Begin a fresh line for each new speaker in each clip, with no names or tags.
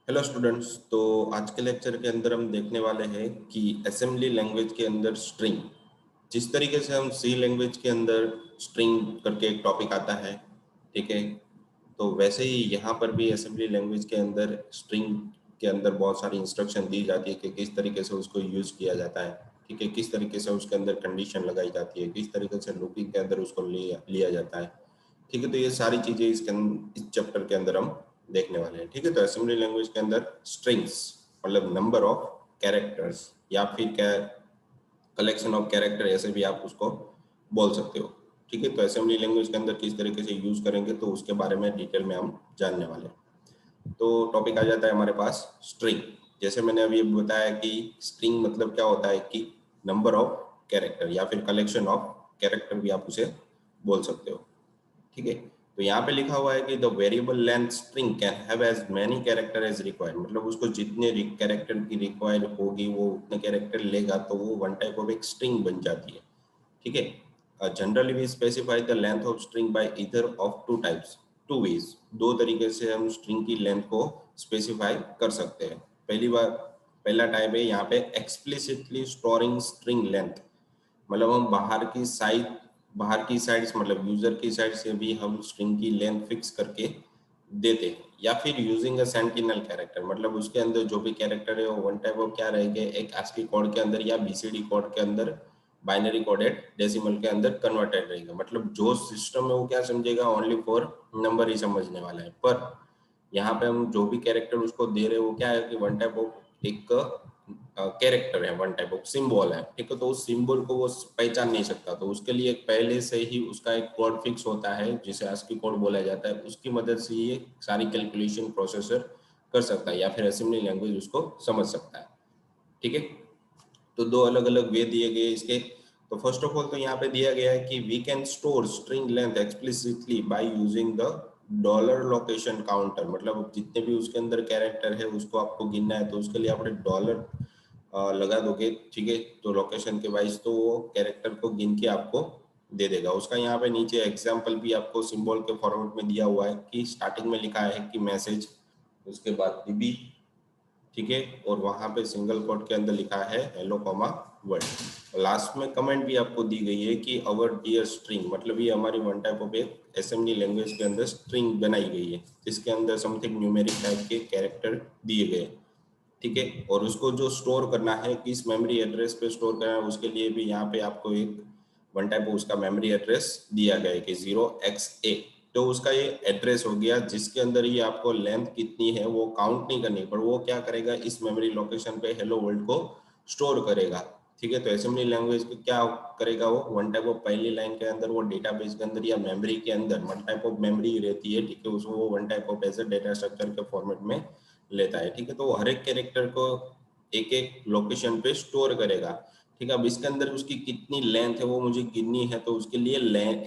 Hello students. तो आज के लेक्चर के अंदर हम देखने वाले हैं कि असेंबली लैंग्वेज के अंदर स्ट्रिंग, जिस तरीके से हम सी लैंग्वेज के अंदर स्ट्रिंग करके एक टॉपिक आता है, ठीक है, तो वैसे ही यहाँ पर भी असेंबली लैंग्वेज के अंदर स्ट्रिंग के अंदर बहुत सारी इंस्ट्रक्शन दी जाती है कि किस तरीके से उसको यूज़ किया जाता है, ठीक है, किस तरीके से उसके अंदर कंडीशन लगाई जाती है, किस तरीके से लूपिंग के अंदर उसको लिया जाता है, ठीक है। तो ये सारी चीज़ें इस चैप्टर के अंदर हम देखने वाले हैं, ठीक है। तो असेंबली लैंग्वेज के अंदर स्ट्रिंग्स मतलब नंबर ऑफ कैरेक्टर्स या फिर क्या कलेक्शन ऑफ कैरेक्टर, ऐसे भी आप उसको बोल सकते हो, ठीक है। तो असेंबली लैंग्वेज के अंदर किस तरीके से यूज करेंगे तो उसके बारे में डिटेल में हम जानने वाले हैं। तो टॉपिक आ जाता है हमारे पास स्ट्रिंग। जैसे मैंने अभी बताया कि स्ट्रिंग मतलब क्या होता है कि नंबर ऑफ कैरेक्टर या फिर कलेक्शन ऑफ कैरेक्टर भी आप उसे बोल सकते हो, ठीक है। तो यहाँ पे लिखा हुआ है कि the variable length string can have as many character as required, मतलब उसको जितने कैरेक्टर की रिक्वायर्ड होगी वो उतने कैरेक्टर लेगा तो वो वन टाइप ऑफ एक स्ट्रिंग बन जाती है, ठीक है। Generally we specify the length of string by either of two types, two ways, दो तरीके से हम स्ट्रिंग की लेंथ को स्पेसिफाई कर सकते हैं। पहला टाइप है यहाँ पे एक्सप्लिसिटली स्टोरिंग स्ट्रिंग लेंथ, मतलब हम बाहर की साइड्स मतलब यूजर की साइड से भी हम स्ट्रिंग की लेंथ फिक्स करके देते हैं। या फिर यूजिंग अ सेंटिनल कैरेक्टर, मतलब उसके अंदर जो भी कैरेक्टर है वो वन टाइप ऑफ क्या रहेंगे, एक ASCII कोड के अंदर या BCD कोड के अंदर बाइनरी कोडेड डेसिमल के अंदर कन्वर्टेड रहेगा, मतलब जो सिस्टम है वो क्या समझेगा, ओनली फॉर नंबर ही समझने वाला है। पर यहाँ पे हम जो भी कैरेक्टर उसको दे रहे हैं वो क्या है कि वन टाइप ऑफ एक कैरेक्टर है, वन टाइप ऑफ सिंबल है, ठीक है। तो उस सिंबल को वो पहचान नहीं सकता, तो उसके लिए पहले से ही उसका एक कोड फिक्स होता है जिसे ASCII कोड बोला जाता है, उसकी मदद से ये सारी कैलकुलेशन प्रोसेसर कर सकता है या फिर असेंबली लैंग्वेज उसको समझ सकता है, ठीक है। तो दो अलग अलग वे दिए गए इसके। तो फर्स्ट ऑफ ऑल तो यहाँ पे दिया गया है कि we can store string length explicitly by using the dollar location counter, मतलब जितने भी उसके अंदर कैरेक्टर है उसको आपको गिनना है तो उसके लिए आपने डॉलर लगा दोगे, ठीक है। तो लोकेशन के वाइज तो वो कैरेक्टर को गिन के आपको दे देगा। उसका यहाँ पे नीचे एग्जाम्पल भी आपको सिंबल के फॉर्मेट में दिया हुआ है कि स्टार्टिंग में लिखा है कि मैसेज, उसके बाद DB, ठीक है, और वहां पे सिंगल कोट के अंदर लिखा है हेलो कॉमा वर्ड। लास्ट में कमेंट भी आपको दी गई है कि अवर डियर स्ट्रिंग, मतलब ये हमारी वन टाइप ऑफ एक असेंबली लैंग्वेज के अंदर स्ट्रिंग बनाई गई है जिसके अंदर समथिंग न्यूमेरिक टाइप के कैरेक्टर दिए गए, ठीक है। और उसको जो स्टोर करना है, किस मेमोरी एड्रेस पे स्टोर करना है, उसके लिए भी यहाँ पे आपको एक वन टाइप उसका मेमोरी एड्रेस दिया गया है कि 0xA। तो उसका ये एड्रेस हो गया जिसके अंदर ये आपको लेंथ कितनी है वो काउंट नहीं करनी, पर वो क्या करेगा, इस मेमोरी लोकेशन पे हेलो वर्ल्ड को स्टोर करेगा, ठीक है। तो असेंबली लैंग्वेज को क्या करेगा, वो वन टाइप ऑफ पहली लाइन के अंदर वो डेटाबेस के अंदर या मेमोरी के अंदर वन टाइप ऑफ मेमोरी रहती है, ठीक है, उसको वो one type of as data structure के फॉर्मेट में लेता है, ठीक है। तो हर एक कैरेक्टर को एक एक लोकेशन पे स्टोर करेगा, ठीक है। अब इसके अंदर उसकी कितनी लेंथ है वो मुझे गिननी है, तो उसके लिए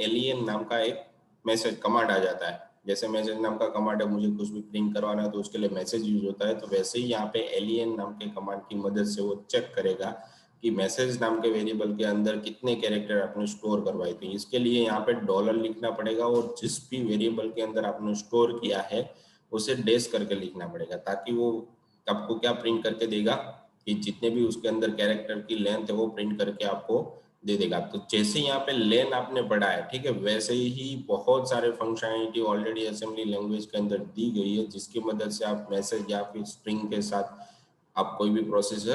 एलियन नाम का एक मैसेज कमांड आ जाता है। जैसे मैसेज नाम का कमांड है, मुझे कुछ भी प्रिंट करवाना है तो उसके लिए मैसेज यूज होता है, तो वैसे ही यहाँ पे एलियन नाम के कमांड की मदद से वो चेक करेगा कि मैसेज नाम के वेरिएबल के अंदर कितने कैरेक्टर आपने स्टोर करवाए थे। इसके लिए यहाँ पे डॉलर लिखना पड़ेगा और जिस भी वेरिएबल के अंदर आपने स्टोर किया है उसे डैश करके लिखना पड़ेगा, ताकि वो आपको क्या प्रिंट करके देगा कि जितने भी उसके अंदर कैरेक्टर की लेंथ है वो प्रिंट करके आपको दे देगा। तो जैसे यहाँ पे लेन आपने पढ़ा है, ठीक है, वैसे ही बहुत सारे फंक्शनैलिटी ऑलरेडी असेंबली लैंग्वेज के अंदर दी गई है जिसकी मदद से आप मैसेज या फिर स्ट्रिंग के साथ आप कोई भी प्रोसेस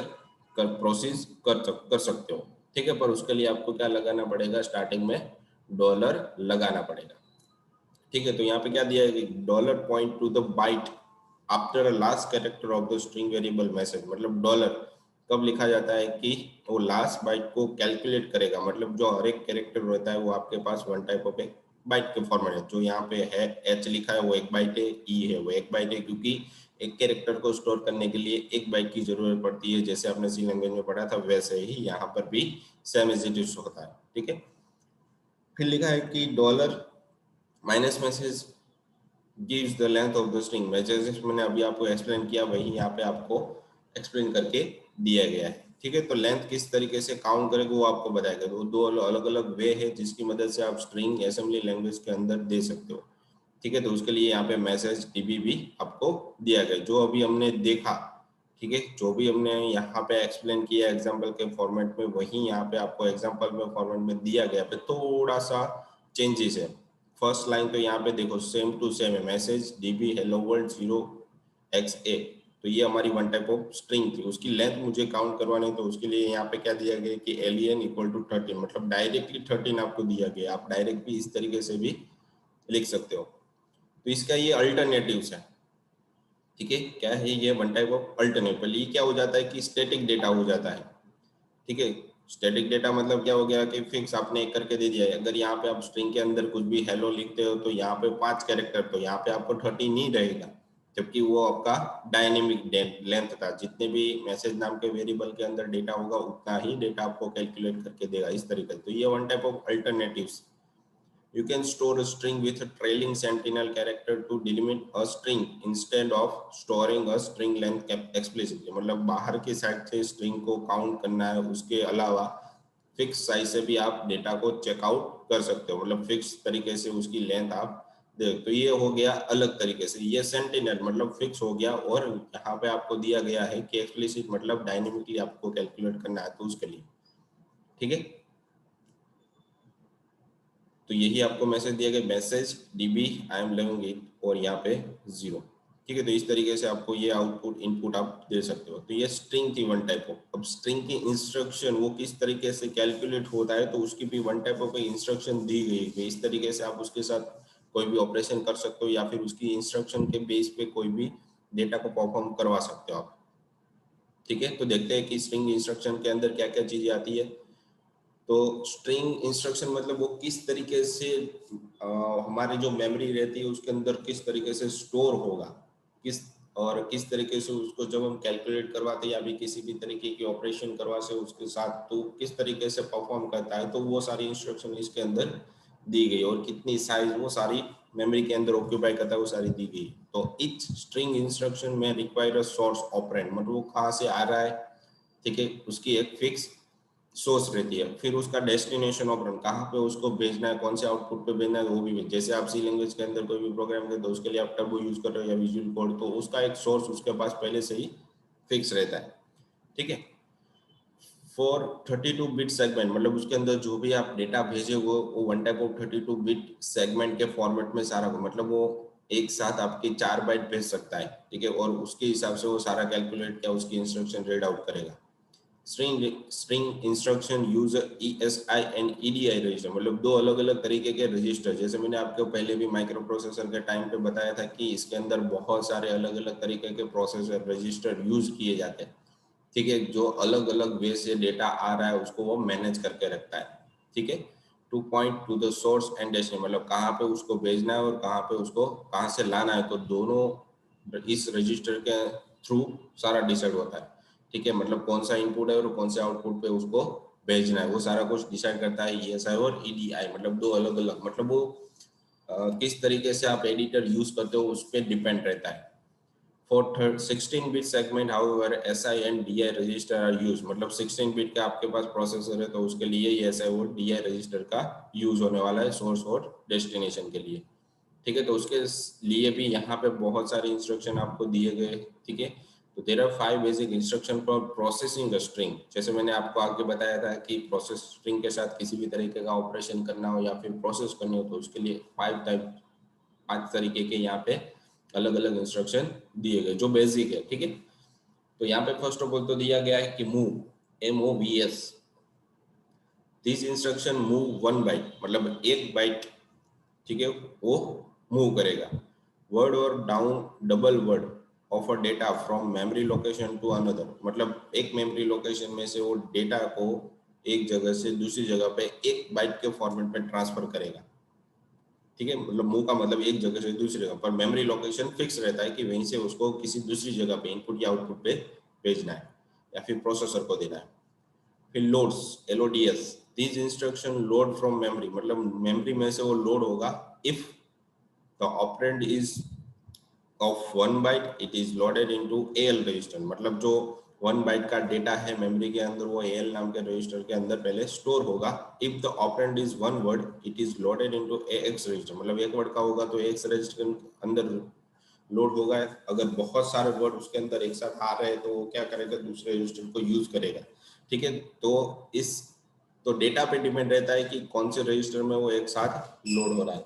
कर सकते हो, ठीक है। पर उसके लिए आपको क्या लगाना पड़ेगा, स्टार्टिंग में डॉलर लगाना पड़ेगा, ठीक है। तो यहाँ पे क्या दिया है, dollar point to the byte after last character of the string variable message, मतलब डॉलर कब लिखा जाता है कि वो लास्ट बाइट को कैलकुलेट करेगा, मतलब जो हर एक कैरेक्टर रहता है वो आपके पास वन टाइप ऑफ एक बाइट के फॉर्मेट है। जो यहाँ पे है H लिखा है वो एक बाइट है, E है वो एक बाइट है, क्योंकि एक कैरेक्टर को स्टोर करने के लिए एक बाइट की जरूरत पड़ती है। जैसे आपने सी लैंग्वेज में पढ़ा था वैसे ही यहाँ पर भी सेम एज इट इज होता है, ठीक है। फिर लिखा है कि dollar minus message gives the length of the string, मैं जैसे मैंने अभी आपको एक्सप्लेन किया वही यहाँ पे आपको एक्सप्लेन करके दिया गया है, ठीक है। तो लेंथ किस तरीके से काउंट करेगा वो आपको बताएगा। तो दो अलग अलग वे है जिसकी मदद से आप स्ट्रिंग असेंबली लैंग्वेज के अंदर दे सकते हो, ठीक है। तो उसके लिए यहाँ पे मैसेज डीबी भी आपको दिया गया, जो अभी हमने देखा, ठीक है, जो भी हमने यहाँ पे एक्सप्लेन किया एग्जाम्पल के फॉर्मेट में, वही यहाँ पे आपको एग्जाम्पल में फॉर्मेट में दिया गया, पे थोड़ा सा चेंजेस है। फर्स्ट लाइन तो यहाँ पे देखो सेम टू सेम है, message dB hello world 0xa, तो ये हमारी वन टाइप ऑफ स्ट्रिंग थी। उसकी लेंथ मुझे काउंट करवानी, तो उसके लिए यहाँ पे क्या दिया गया कि एलियन इक्वल टू 13, मतलब डायरेक्टली 13 आपको दिया गया। आप डायरेक्ट भी इस तरीके से भी लिख सकते हो। तो इसका ये अल्टरनेटिव्स है, ठीक है। क्या है ये वन टाइप ऑफ अल्टरनेटिव। ये क्या हो जाता है कि स्टैटिक डेटा हो जाता है, ठीक है। स्टैटिक डेटा मतलब क्या हो गया कि फिक्स आपने एक करके दे दिया है। अगर यहाँ पे आप स्ट्रिंग के अंदर कुछ भी हेलो लिखते हो तो यहाँ पे 5 कैरेक्टर, तो यहाँ पे आपको 13 नहीं रहेगा, जबकि वो आपका डायनेमिक लेंथ था। जितने भी मैसेज नाम के वेरिएबल के अंदर डेटा होगा उतना ही डेटा आपको कैलकुलेट करके देगा, इस तरीके से। तो ये one type of alternatives. You can store a string with a trailing sentinel character to delimit a string instead of storing a string length explicitly। मतलब बाहर की साइड से स्ट्रिंग को काउंट करना है, उसके अलावा फिक्स साइज से भी आप डेटा को चेकआउट कर सकते हो, मतलब फिक्स तरीके से उसकी लेंथ आप दे। तो ये हो गया अलग तरीके से, ये सेंटिनल मतलब फिक्स हो गया। और यहाँ पे आपको दिया गया है कि एक्सप्लिसिट मतलब डायनेमिकली आपको कैलकुलेट करना है, तो उसके लिए, ठीक है। तो यही आपको मैसेज दिया गया, message dB I am living it, और यहाँ पे 0, ठीक है। तो इस तरीके से आपको ये आउटपुट इनपुट आप दे सकते हो। तो ये स्ट्रिंग थी वन टाइप ऑफ। अब स्ट्रिंग की इंस्ट्रक्शन वो किस तरीके से कैलकुलेट होता है, तो उसकी भी वन टाइप ऑफ इंस्ट्रक्शन दी गई है। इस तरीके से आप उसके साथ कोई भी ऑपरेशन कर सकते हो, या फिर उसकी इंस्ट्रक्शन के बेस पे कोई भी डेटा को परफॉर्म करवा सकते हो आप, ठीक है। तो देखते हैं कि स्ट्रिंग इंस्ट्रक्शन के अंदर क्या क्या चीजें आती है। तो स्ट्रिंग इंस्ट्रक्शन मतलब वो किस तरीके से हमारी जो मेमोरी रहती है उसके अंदर किस तरीके से स्टोर होगा, किस और किस तरीके से उसको जब हम कैलकुलेट करवाते हैं या भी किसी भी तरीके की ऑपरेशन करवा से उसके साथ, तो किस तरीके से परफॉर्म करता है, तो वो सारी इंस्ट्रक्शन इसके अंदर दी गई। और कितनी साइज वो सारी मेमोरी के अंदर ऑक्यूपाई करता है वो सारी दी गई। तो ईच स्ट्रिंग इंस्ट्रक्शन में रिक्वायर अ सोर्स ऑपरेंड, मतलब वो कहाँ से आ रहा है, ठीक है, उसकी एक फिक्स सोर्स रहती है। फिर उसका डेस्टिनेशन ऑपरेंड, कहाँ पे उसको भेजना है, कौन से आउटपुट पे भेजना है, वो भी। जैसे आप सी लैंग्वेज के अंदर कोई भी प्रोग्राम करते हो, उसके लिए आप टर्बो यूज कर रहे हो या विजुअल कोड, तो उसका एक सोर्स उसके पास पहले से ही फिक्स रहता है, ठीक है। फॉर 32 बिट सेगमेंट, मतलब उसके अंदर जो भी आप डेटा भेजे वो one type of 32 bit segment के फॉर्मेट में सारा को, मतलब वो एक साथ आपके 4 बाइट भेज सकता है, ठीक है। और उसके हिसाब से वो सारा कैलकुलेट किया उसकी इंस्ट्रक्शन रीड आउट करेगा। String instruction use ESI and EDI register, मतलब दो अलग अलग तरीके के रजिस्टर। जैसे मैंने आपको पहले भी माइक्रो प्रोसेसर के टाइम पे बताया था कि इसके अंदर बहुत सारे अलग अलग तरीके के प्रोसेसर रजिस्टर यूज किए जाते हैं, ठीक है, जो अलग अलग वे से डेटा आ रहा है उसको वो मैनेज करके रखता है, ठीक है। Two point to the source and destination, मतलब कहाँ पे उसको भेजना है और कहाँ पे उसको कहाँ से लाना है, तो दोनों इस रजिस्टर के थ्रू सारा डिसाइड होता है, ठीक है। मतलब कौन सा इनपुट है और कौन से आउटपुट पे उसको भेजना है, वो सारा कुछ डिसाइड करता है ESI और EDI, मतलब दो अलग अलग, मतलब वो किस तरीके से आप एडिटर यूज करते हो उस पर डिपेंड रहता है। For 16 bit segment, however, SI and DI register are used, मतलब 16 बिट का आपके पास प्रोसेसर है तो उसके लिए ये SI और DI रजिस्टर का यूज होने वाला है सोर्स और डेस्टिनेशन के लिए, ठीक है। तो उसके लिए भी यहाँ पे बहुत सारे इंस्ट्रक्शन आपको दिए गए, ठीक है। तो there are 5 basic instruction for processing a string. जैसे मैंने आपको आगे बताया था कि प्रोसेस स्ट्रिंग के साथ किसी भी तरीके का ऑपरेशन करना हो या फिर प्रोसेस करनी हो, तो उसके लिए 5 तरीके के यहाँ पे अलग अलग इंस्ट्रक्शन दिए गए जो बेसिक है, ठीक है। तो यहाँ पे फर्स्ट ऑफ ऑल तो दिया गया है कि move, MOVS, this instruction move 1 byte, मतलब 1 बाइट, ठीक है, वो मूव करेगा। वर्ड और down double word of a data from memory location to another, मतलब एक मेमोरी लोकेशन में से वो डेटा को एक जगह से दूसरी जगह पे 1 बाइट के फॉर्मेट में ट्रांसफर करेगा, ठीक है। मतलब मूव का मतलब एक जगह से दूसरी जगह पर, मेमोरी लोकेशन फिक्स रहता है कि वहीं से उसको किसी दूसरी जगह पे इनपुट या आउटपुट पे भेजना है या फिर प्रोसेसर को देना है। फिर loads, LODS, this instruction load from memory, मतलब मेमोरी में से वो लोड होगा if the operand is of 1 byte, it is loaded into AL register, मतलब जो 1 बाइट का डेटा है मेमोरी के अंदर, वो AL नाम के रजिस्टर के अंदर पहले स्टोर होगा। If the operand is 1 word it is loaded into AX register, मतलब 1 वर्ड का होगा तो AX रजिस्टर के अंदर लोड होगा। अगर बहुत सारे वर्ड उसके अंदर एक साथ आ रहे हैं तो वो क्या करेगा, दूसरे रजिस्टर को यूज करेगा। ठीक है, तो डेटा पे डिपेंड रहता है कि कौन से रजिस्टर में वो एक साथ लोड हो रहा है।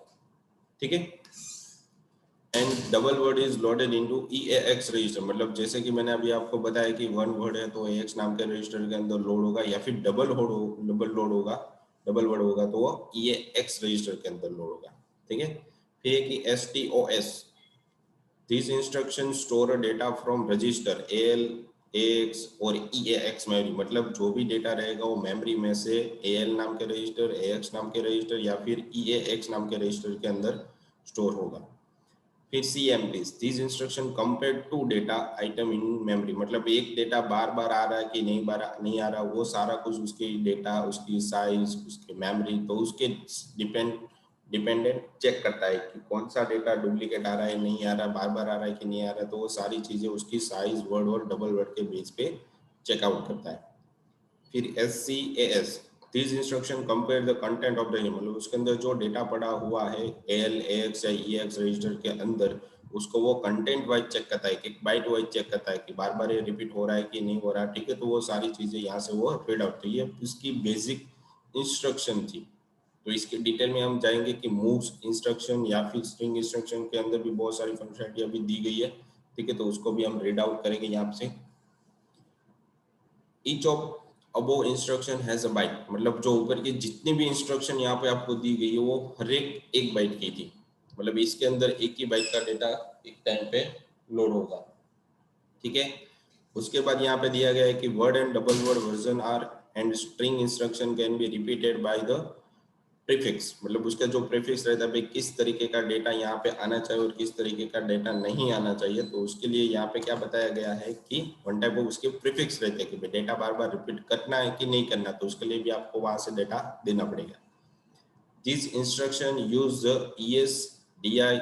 ठीक है, and double word is loaded into EAX register, मतलब जैसे कि मैंने अभी आपको बताया कि 1 वर्ड है तो AX नाम के रजिस्टर के अंदर लोड होगा, या फिर डबल लोड होगा, डबल वर्ड होगा तो वो EAX रजिस्टर के अंदर लोड होगा। ठीक है, फिर है कि STOS, this instruction store data from register AL, AX और EAX मेमोरी, मतलब जो भी डेटा रहेगा वो मेमोरी में से AL नाम के रजिस्टर, AX नाम के रजिस्टर या फिर EAX नाम के रजिस्टर के अंदर स्टोर होगा। फिर CMPs, these instruction compare two data item in memory, मतलब एक डेटा बार बार आ रहा है कि नहीं आ रहा, वो सारा कुछ उसके डेटा, उसकी साइज, उसके मेमोरी, तो उसके डिपेंडेंट चेक करता है कि कौन सा डेटा डुप्लीकेट आ रहा है, नहीं आ रहा, बार बार आ रहा है कि नहीं आ रहा, तो वो सारी चीजें उसकी साइज, वर्ड और डबल वर्ड के बेस पे चेकआउट करता है। फिर SCAS, this instruction compare the content of the, मतलब उसके अंदर जो डेटा पड़ा हुआ है AL, AX या EX रजिस्टर के अंदर, उसको वो कंटेंट वाइज चेक करता है, कि बाइट वाइज चेक करता है कि बार बार ये रिपीट हो रहा है कि नहीं हो रहा। ठीक है, तो वो सारी चीजें यहाँ से वो रीड आउट, तो ये इसकी बेसिक इंस्ट्रक्शन थी। तो इसके डिटेल में हम जाएंगे कि मूव्स इंस्ट्रक्शन या फिर स्ट्रिंग इंस्ट्रक्शन के अंदर भी बहुत सारी फंक्शनलिटी अभी दी गई है। ठीक है, तो उसको भी हम रीड आउट करेंगे यहाँ से। Each of above instruction has a byte, मतलब जो ऊपर की जितनी भी इंस्ट्रक्शन यहाँ पे आपको दी गई है वो हर एक बाइट की थी, मतलब इसके अंदर एक ही बाइट का डेटा एक टाइम पे लोड होगा। ठीक है, उसके बाद यहाँ पे दिया गया है कि word and double word version are and string instruction can be repeated by the prefix, मतलब उसका जो प्रीफिक्स रहता है भाई किस तरीके का डेटा यहाँ पे आना चाहिए और किस तरीके का डेटा नहीं आना चाहिए, तो उसके लिए यहाँ पे क्या बताया गया है कि वन टाइप ऑफ उसके प्रीफिक्स रहते हैं कि भाई डेटा बार बार रिपीट करना है कि नहीं करना, तो उसके लिए भी आपको वहां से डेटा देना पड़ेगा। This instruction use ES, DI,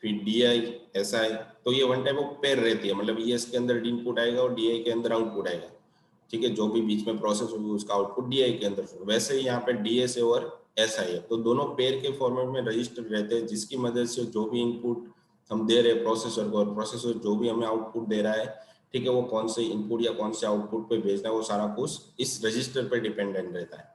फिर DI, SI, तो ये वन टाइप ऑफ पेयर रहती है, मतलब ES के अंदर इनपुट आएगा और DI के अंदर आउटपुट आएगा। ठीक है, जो भी बीच में प्रोसेस होगी उसका आउटपुट DI के अंदर, वैसे ही यहाँ पे DS है और SI है, तो दोनों पेयर के फॉर्मेट में रजिस्टर रहते हैं, जिसकी मदद से जो भी इनपुट हम दे रहे हैं प्रोसेसर को और प्रोसेसर जो भी हमें आउटपुट दे रहा है, ठीक है, वो कौन से इनपुट या कौन से आउटपुट पे भेजना है वो सारा कुछ इस रजिस्टर पे डिपेंडेंट रहता है।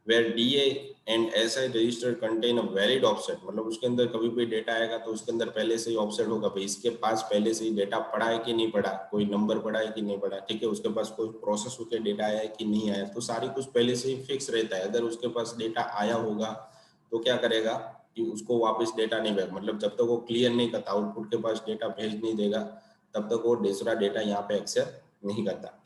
where DA and SI register contain a valid offset, मतलब उसके अंदर कभी कोई डेटा आएगा तो उसके अंदर पहले से ही ऑफसेट होगा, भाई इसके पास पहले से ही डेटा पड़ा है कि नहीं पड़ा, कोई नंबर पड़ा है कि नहीं पड़ा। ठीक है, उसके पास कोई प्रोसेस होकर डेटा आया है कि नहीं आया, तो सारी कुछ पहले से ही फिक्स रहता है। अगर उसके पास डेटा आया होगा तो क्या करेगा कि उसको वापस डेटा नहीं भेज, मतलब जब तक वो क्लियर नहीं करता, आउटपुट के पास डेटा भेज नहीं देगा, तब तक वो दूसरा डेटा यहाँ पे एक्सेप्ट नहीं करता।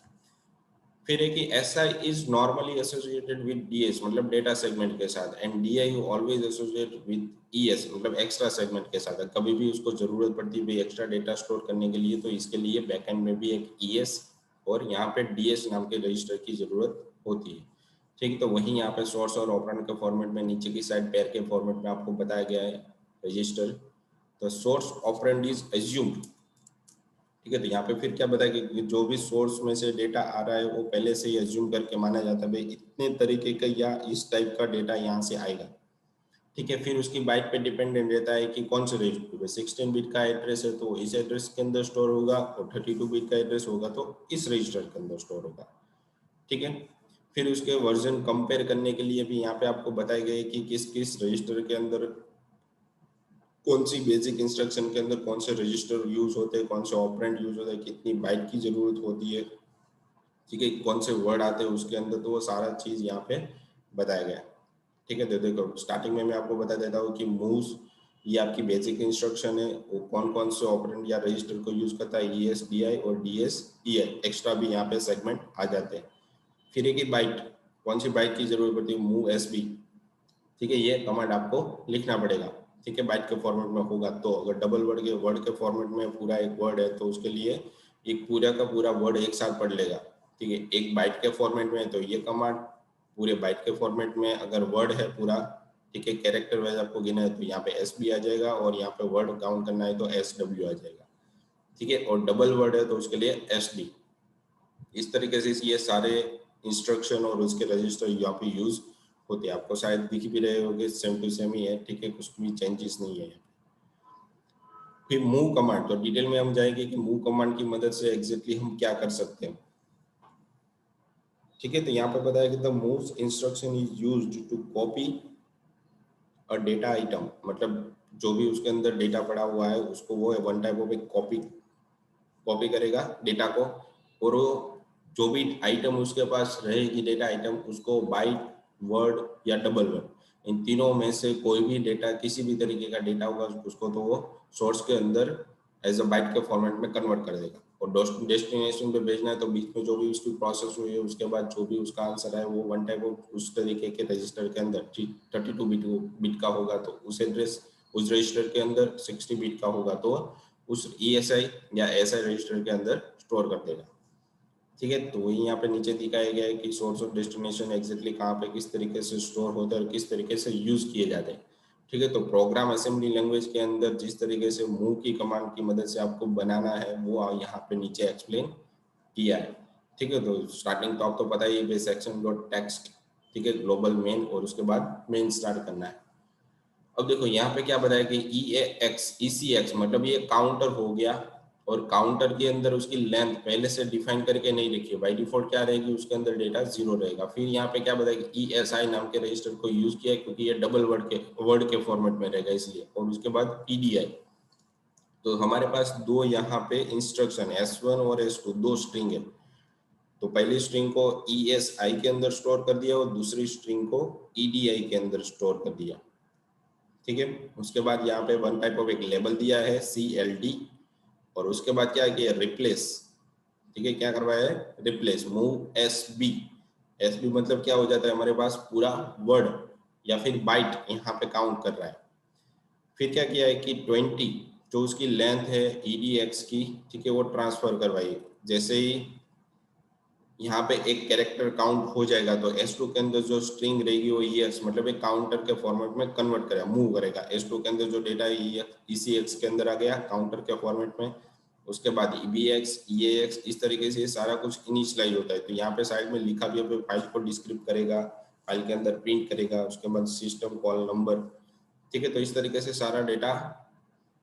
फिर है कि SI is normally associated with DS, मतलब डेटा सेगमेंट के साथ, and DI always associate with ES, मतलब एक्स्ट्रा सेगमेंट के साथ। कभी भी उसको जरूरत पड़ती है एक्स्ट्रा डेटा स्टोर करने के लिए, तो इसके लिए बैकएंड में भी एक ES और यहाँ पे DS नाम के रजिस्टर की जरूरत होती है। ठीक, तो वहीं यहाँ पे सोर्स और ऑपरेंड के फॉर्मेट में नीचे की साइड पेयर के फॉर्मेट में आपको बताया गया है रजिस्टर। तो सोर्स ऑपरेंड इज एज्यूम्ड। ठीक है, तो यहाँ पे फिर क्या बताया कि जो भी सोर्स में से डेटा आ रहा है वो पहले से ही एज्यूम करके माना जाता है भाई इतने तरीके का या इस टाइप का डेटा यहाँ से आएगा। ठीक है, फिर उसकी बाइट पे डिपेंडेंट रहता है कि कौन से रजिस्टर पे, 16 बिट का एड्रेस है तो इस एड्रेस के अंदर स्टोर होगा, और 32 बिट का एड्रेस होगा तो इस रजिस्टर के अंदर स्टोर होगा। ठीक है, फिर उसके वर्जन कंपेयर करने के लिए भी यहाँ पे आपको बताए गए कि किस किस रजिस्टर के अंदर कौन सी बेसिक इंस्ट्रक्शन के अंदर कौन से रजिस्टर यूज होते हैं, कौन से ऑपरेंड यूज होते हैं, कितनी बाइट की जरूरत होती है। ठीक है, कौन से वर्ड आते हैं उसके अंदर, तो वो सारा चीज यहाँ पे बताया गया है। ठीक है, तो देखो स्टार्टिंग में मैं आपको बता देता हूँ कि मूव्स ये आपकी बेसिक इंस्ट्रक्शन है, वो कौन कौन से ऑपरेंड या रजिस्टर को यूज करता है, ES, DI और DS, EI, एक्स्ट्रा भी यहाँ पे सेगमेंट आ जाते हैं। फिर एक बाइट, कौन सी बाइट की जरूरत पड़ती है, मूव SB। ठीक है, ये कमांड आपको लिखना पड़ेगा। ठीक है, बाइट के फॉर्मेट में होगा, तो अगर डबल वर्ड के फॉर्मेट में पूरा एक वर्ड है तो उसके लिए एक पूरा का पूरा वर्ड एक साथ पढ़ लेगा। ठीक है, एक बाइट के फॉर्मेट में तो ये कमांड, पूरे बाइट के फॉर्मेट में अगर वर्ड है पूरा, ठीक है, कैरेक्टर वाइज आपको गिना है तो यहाँ पे SB आ जाएगा, और यहाँ पे वर्ड काउंट करना है तो SW आ जाएगा। ठीक है, और डबल वर्ड है तो उसके लिए SD। इस तरीके से ये सारे इंस्ट्रक्शन और उसके रजिस्टर यहाँ पे यूज होते हैं। आपको शायद दिख भी रहे होंगे, सेम टू सेम ही है, ठीक है, कुछ भी चेंजेस नहीं है। फिर मूव कमांड, तो डिटेल में हम जाएंगे कि मूव कमांड की मदद से एग्जैक्टली हम क्या कर सकते हैं। ठीक है, तो यहाँ पे बताया कि the moves instruction is used to copy a data item, मतलब जो भी उसके अंदर डेटा पड़ा हुआ है उसको वो वन टाइप ऑफ एक कॉपी करेगा डेटा को, और वो जो भी आइटम उसके पास रहेगी डेटा आइटम, उसको बाइट, वर्ड या डबल वर्ड, इन तीनों में से कोई भी डेटा, किसी भी तरीके का डेटा होगा उसको तो वो सोर्स के अंदर एज अ बाइट के फॉर्मेट में कन्वर्ट कर देगा। और डेस्टिनेशन पे भेजना है तो बीच में जो भी उसकी प्रोसेस हुई है उसके बाद जो भी उसका आंसर है वो वन टाइप ऑफ उस तरीके के रजिस्टर के अंदर 32 बिट का होगा तो उस एड्रेस, उस रजिस्टर के अंदर 60 बिट का होगा तो उस ESI या SI रजिस्टर के अंदर स्टोर कर देगा। ठीक है, तो वही यहाँ पे नीचे दिखाया गया है कि सोर्स और डेस्टिनेशन एग्जैक्टली कहाँ पे किस तरीके से स्टोर होता है और किस तरीके से यूज किए जाते हैं। ठीक है, तो प्रोग्राम असेंबली लैंग्वेज के अंदर जिस तरीके से मूव की कमांड की मदद से आपको बनाना है वो यहाँ पे नीचे एक्सप्लेन किया है। ठीक है, तो स्टार्टिंग टॉप तो पता ही है, सेक्शन डॉट टेक्स्ट, ठीक है, ग्लोबल मेन, और उसके बाद मेन स्टार्ट करना है। अब देखो यहाँ पे क्या बताया कि ECX मतलब ये काउंटर हो गया, और काउंटर के अंदर उसकी लेंथ पहले से डिफाइन करके नहीं रखी है, बाय डिफॉल्ट क्या रहेगी उसके अंदर डेटा 0 रहेगा। फिर यहाँ पे क्या बताया कि ESI नाम के रजिस्टर को यूज किया है क्योंकि ये डबल वर्ड के फॉर्मेट में रहेगा इसलिए, और उसके बाद PDI। तो हमारे पास दो यहाँ पे इंस्ट्रक्शन S1 और S2 दो स्ट्रिंग है, तो पहली स्ट्रिंग को ESI के अंदर स्टोर कर दिया और दूसरी स्ट्रिंग को EDI के अंदर स्टोर कर दिया। ठीक है, उसके बाद यहाँ पे वन टाइप ऑफ एक लेबल दिया है CLD, और उसके बाद क्या है कि रिप्लेस, ठीक है, क्या करवाया है, रिप्लेस मूव SB मतलब क्या हो जाता है हमारे पास पूरा वर्ड या फिर बाइट यहाँ पे काउंट कर रहा है। फिर क्या किया है कि 20 जो उसकी लेंथ है EDX की, ठीक है, वो ट्रांसफर करवाई। जैसे ही यहाँ पे एक कैरेक्टर काउंट हो जाएगा तो S2 के अंदर जो स्ट्रिंग रहेगी वो EX मतलब एक काउंटर के फॉर्मेट में कन्वर्ट करेगा, मूव करेगा। S2 के अंदर जो डेटा है ECX के अंदर आ गया काउंटर के फॉर्मेट में, उसके बाद EBX EAX, इस तरीके से सारा कुछ इनिशियलाइज होता है। तो यहाँ पे साइड में लिखा भी है, फाइल को डिस्क्रिप्ट करेगा, फाइल के अंदर प्रिंट करेगा, उसके बाद सिस्टम कॉल नंबर। ठीक है, तो इस तरीके से सारा डेटा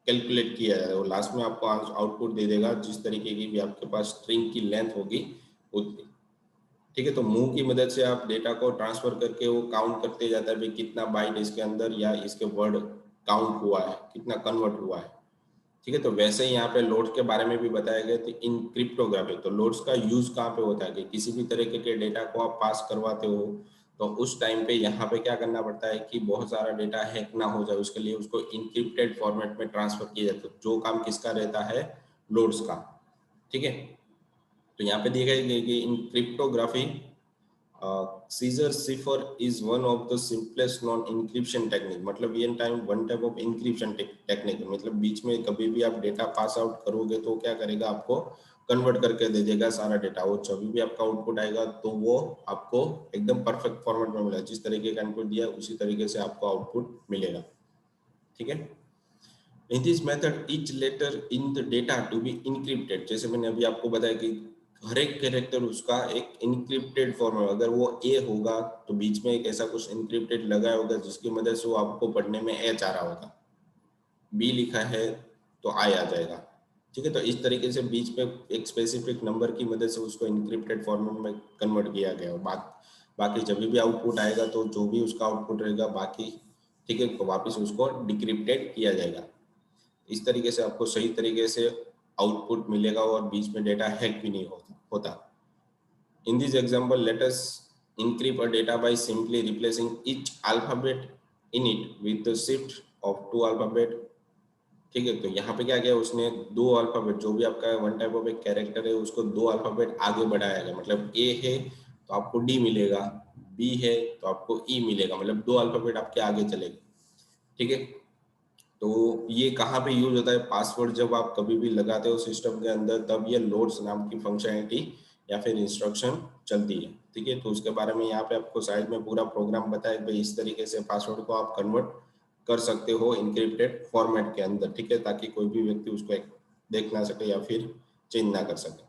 कैलकुलेट किया जाएगा और लास्ट में आपको आउटपुट दे देगा जिस तरीके की भी आपके पास स्ट्रिंग की लेंथ होगी उतनी। ठीक है, तो मूव की मदद से आप डेटा को ट्रांसफर करके वो काउंट करते जाता है, कितना बाइट इसके अंदर या इसके वर्ड काउंट हुआ है, कितना कन्वर्ट हुआ है। ठीक है, तो वैसे ही यहाँ पे लोड्स के बारे में भी बताया गया था इन क्रिप्टोग्राफी। तो लोड्स का यूज कहाँ पे होता है कि किसी भी तरीके के डेटा को आप पास करवाते हो तो उस टाइम पे यहाँ पे क्या करना पड़ता है कि बहुत सारा डेटा हैक ना हो जाए, उसके लिए उसको इनक्रिप्टेड फॉर्मेट में ट्रांसफर किया जाता है, जो काम किसका रहता है, लोड्स का। ठीक है, तो यहाँ पे दिया गया कि in cryptography Caesar cipher is one of the simplest non encryption technique, मतलब ये time one type of encryption technique, मतलब बीच में कभी भी आप डेटा पास आउट करोगे तो क्या करेगा, आपको कन्वर्ट करके दे देगा सारा डेटा, और जब भी आपका आउटपुट आएगा तो वो आपको एकदम परफेक्ट फॉर्मेट में मिलेगा, जिस तरीके का इनपुट दिया उसी तरीके से आपको आउटपुट मिलेगा। ठीक है, in this method each letter in the data to be encrypted, जैसे मैंने अभी आपको बताया कि हर एक कैरेक्टर उसका एक इनक्रिप्टेड फॉर्म है। अगर वो ए होगा तो बीच में एक ऐसा कुछ इनक्रिप्टेड लगाया होगा जिसकी मदद से वो आपको पढ़ने में एच आ रहा होगा, बी लिखा है तो आई आ जाएगा। ठीक है, तो इस तरीके से बीच में एक स्पेसिफिक नंबर की मदद से उसको इनक्रिप्टेड फॉर्मेट में कन्वर्ट किया गया है। बाकी जब भी आउटपुट आएगा तो जो भी उसका आउटपुट रहेगा बाकी, ठीक है, तो वापस उसको डिक्रिप्टेड किया जाएगा। इस तरीके से आपको सही तरीके से आउटपुट मिलेगा और बीच में डेटा हैक भी नहीं होता। In this example, let us encrypt a data by simply replacing each alphabet in it with the shift of 2 alphabet। ठीक है, तो यहाँ पे क्या किया उसने, दो अल्फाबेट जो भी आपका वन टाइप ऑफ एक कैरेक्टर है उसको दो अल्फाबेट आगे बढ़ाया गया, मतलब ए है तो आपको डी मिलेगा, बी है तो आपको ई मिलेगा, मतलब दो अल्फाबेट आपके आगे चलेगा। ठीक है, तो ये कहाँ पे यूज होता है, पासवर्ड जब आप कभी भी लगाते हो सिस्टम के अंदर तब ये लोड्स नाम की फंक्शनैलिटी या फिर इंस्ट्रक्शन चलती है। ठीक है, तो उसके बारे में यहाँ पे आपको साइड में पूरा प्रोग्राम बताया भाई इस तरीके से पासवर्ड को आप कन्वर्ट कर सकते हो इनक्रिप्टेड फॉर्मेट के अंदर। ठीक है, ताकि कोई भी व्यक्ति उसको देख ना सके या फिर चेंज ना कर सके।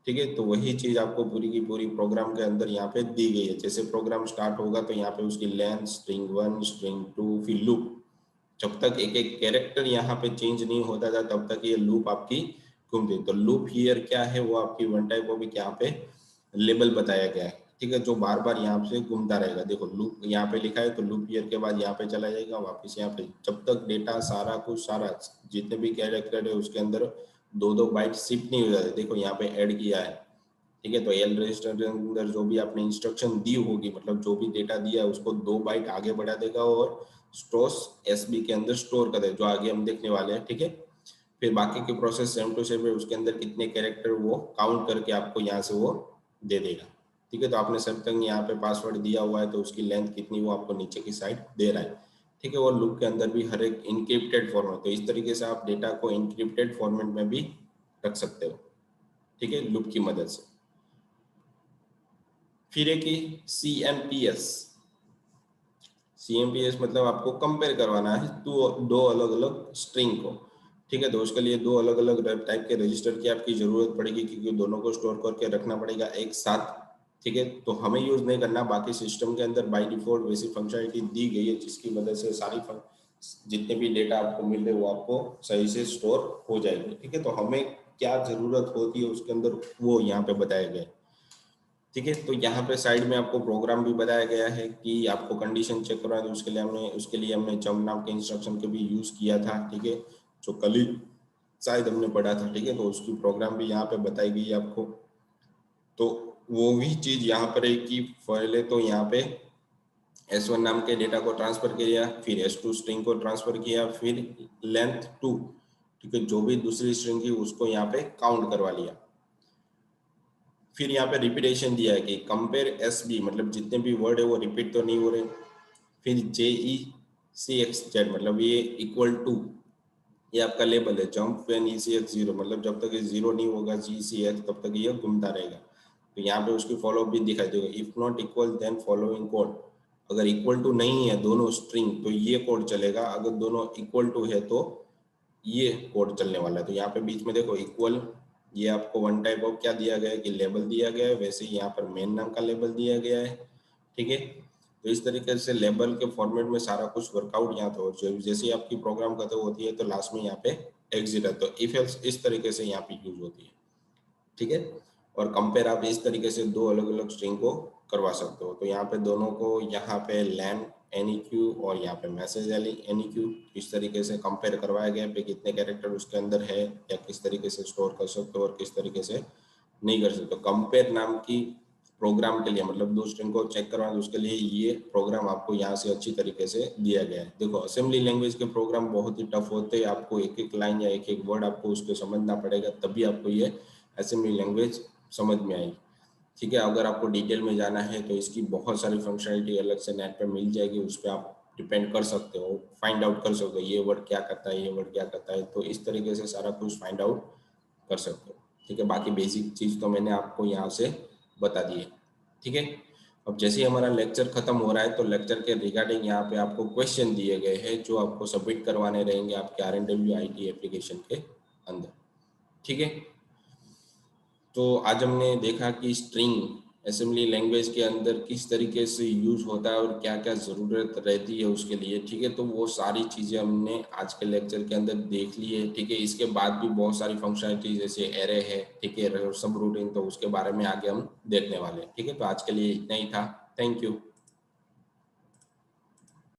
ठीक है। तो वही चीज आपको पूरी की पूरी प्रोग्राम के अंदर यहाँ पे दी गई है। जैसे प्रोग्राम स्टार्ट होगा तो यहाँ पे उसकी लेंथ, स्ट्रिंग 1, स्ट्रिंग 2, फिर लूप। जब तक एक एक कैरेक्टर यहाँ पे चेंज नहीं होता था तब तक ये लूप आपकी घूमती। तो लूप हियर क्या है, वो आपकी वन टाइप ऑफ यहाँ पे लेबल बताया गया है, ठीक है, जो बार बार यहाँ से घूमता रहेगा। देखो लूप यहाँ पे लिखा है तो लूप ईयर के बाद यहाँ पे चला जाएगा वापस यहाँ पे, जब तक डेटा सारा कुछ सारा जितने भी कैरेक्टर है उसके अंदर दो दो बाइट शिफ्ट नहीं हो जाते। देखो यहाँ पे ऐड किया है, ठीक है। तो एल रजिस्टर के अंदर जो भी आपने इंस्ट्रक्शन दी होगी, मतलब जो भी डेटा दिया है उसको 2 बाइट आगे बढ़ा देगा और स्टोर्स एसबी के अंदर स्टोर कर देगा, जो आगे हम देखने वाले हैं, ठीक है। फिर बाकी के प्रोसेस सेम टू सेम है, उसके अंदर कितने कैरेक्टर वो काउंट करके आपको यहाँ से वो दे देगा, ठीक है। तो आपने सब तक यहाँ पे पासवर्ड दिया हुआ है तो उसकी लेंथ कितनी वो आपको नीचे की साइड दे रहा है, ठीक है। और लूप के अंदर भी हर एक इनक्रिप्टेड फॉर्मेट, तो इस तरीके से आप डेटा को इनक्रिप्टेड फॉर्मेट में भी रख सकते हो, ठीक है, लूप की मदद से। फिर है कि CMPS। CMPS मतलब आपको कंपेयर करवाना है दो अलग अलग स्ट्रिंग को, ठीक है। तो उसके लिए दो अलग अलग टाइप के रजिस्टर की आपकी जरूरत पड़ेगी, क्योंकि दोनों को स्टोर करके रखना पड़ेगा एक साथ, ठीक है। तो हमें यूज नहीं करना, बाकी सिस्टम के अंदर बाय डिफॉल्ट वैसी फंक्शनलिटी दी गई है जिसकी मदद से सारी जितने भी डेटा आपको मिल रहे वो आपको सही से स्टोर हो जाएगी, ठीक है। तो हमें क्या जरूरत होती है उसके अंदर वो यहाँ पे बताया गया है, ठीक है। तो यहाँ पे साइड में आपको प्रोग्राम भी बताया गया है कि आपको कंडीशन चेक करना है, तो उसके लिए हमने जंप नाम के इंस्ट्रक्शन के भी यूज किया था, ठीक है, जो कल ही शायद हमने पढ़ा था, ठीक है। तो उसकी प्रोग्राम भी यहाँ पे बताई गई है आपको। तो वो भी चीज यहाँ पर है कि पहले तो यहाँ पे S1 नाम के डेटा को ट्रांसफर किया, फिर S2 स्ट्रिंग को ट्रांसफर किया, फिर लेंथ 2, ठीक है, जो भी दूसरी स्ट्रिंग थी उसको यहाँ पे काउंट करवा लिया। फिर यहाँ पे रिपीटेशन दिया है कि कंपेयर SB, मतलब जितने भी वर्ड है वो रिपीट तो नहीं हो रहे। फिर JECX मतलब ये इक्वल टू, ये आपका लेबल है, जंप व्हेन ECX 0, मतलब जब तक ये 0 नहीं होगा GCX तब तक ये घूमता रहेगा। तो यहाँ पे उसकी फॉलो भी दिखाई देगा, if not equal then following code. अगर इक्वल टू नहीं है दोनों स्ट्रिंग तो ये कोड चलेगा, अगर दोनों इक्वल टू है तो ये कोड चलने वाला है। तो यहाँ पे बीच में देखो इक्वल, ये आपको वन टाइप ऑफ क्या दिया गया है कि लेबल दिया गया है, वैसे ही यहाँ पर मेन नाम का लेबल दिया गया है, ठीक है। तो इस तरीके से लेबल के फॉर्मेट में सारा कुछ वर्कआउट यहाँ तो जैसे ही आपकी प्रोग्राम खत्म होती है तो लास्ट में यहाँ पे एग्जिट है, तो इफ एल्स इस तरीके से यहाँ पे यूज होती है, ठीक है। और कंपेयर आप इस तरीके से दो अलग अलग स्ट्रिंग को करवा सकते हो। तो यहाँ पे दोनों को यहाँ पे लैन एनईक्यू और यहाँ पे मैसेज एनईक्यू इस तरीके से कंपेयर करवाया गया पे कितने कैरेक्टर उसके अंदर है या किस तरीके से स्टोर कर सकते हो और किस तरीके से नहीं कर सकते। कंपेयर नाम की प्रोग्राम के लिए, मतलब दो स्ट्रिंग को चेक करवाना, उसके लिए ये प्रोग्राम आपको यहाँ से अच्छी तरीके से दिया गया है। देखो असेंबली लैंग्वेज के प्रोग्राम बहुत ही टफ होते हैं, आपको एक एक लाइन या एक एक वर्ड आपको उसको समझना पड़ेगा, तभी आपको ये असेंबली लैंग्वेज समझ में आएगी, ठीक है। अगर आपको डिटेल में जाना है तो इसकी बहुत सारी फंक्शनलिटी अलग से नेट पे मिल जाएगी, उस पर आप डिपेंड कर सकते हो, फाइंड आउट कर सकते हो ये वर्ड क्या करता है, ये वर्ड क्या करता है, तो इस तरीके से सारा कुछ फाइंड आउट कर सकते हो, ठीक है। बाकी बेसिक चीज तो मैंने आपको यहाँ से बता दी है, ठीक है। अब जैसे ही हमारा लेक्चर खत्म हो रहा है तो लेक्चर के रिगार्डिंग यहाँ पे आपको क्वेश्चन दिए गए हैं जो आपको सबमिट करवाने रहेंगे आपके RNW IT एप्लीकेशन के अंदर, ठीक है। तो आज हमने देखा कि स्ट्रिंग असेंबली लैंग्वेज के अंदर किस तरीके से यूज होता है और क्या क्या ज़रूरत रहती है उसके लिए, ठीक है। तो वो सारी चीज़ें हमने आज के लेक्चर के अंदर देख ली है, ठीक है। इसके बाद भी बहुत सारी फंक्शनलिटी जैसे एरे है, ठीक है, सब रूटीन, तो उसके बारे में आगे हम देखने वाले हैं, ठीक है। तो आज के लिए इतना ही था, थैंक यू।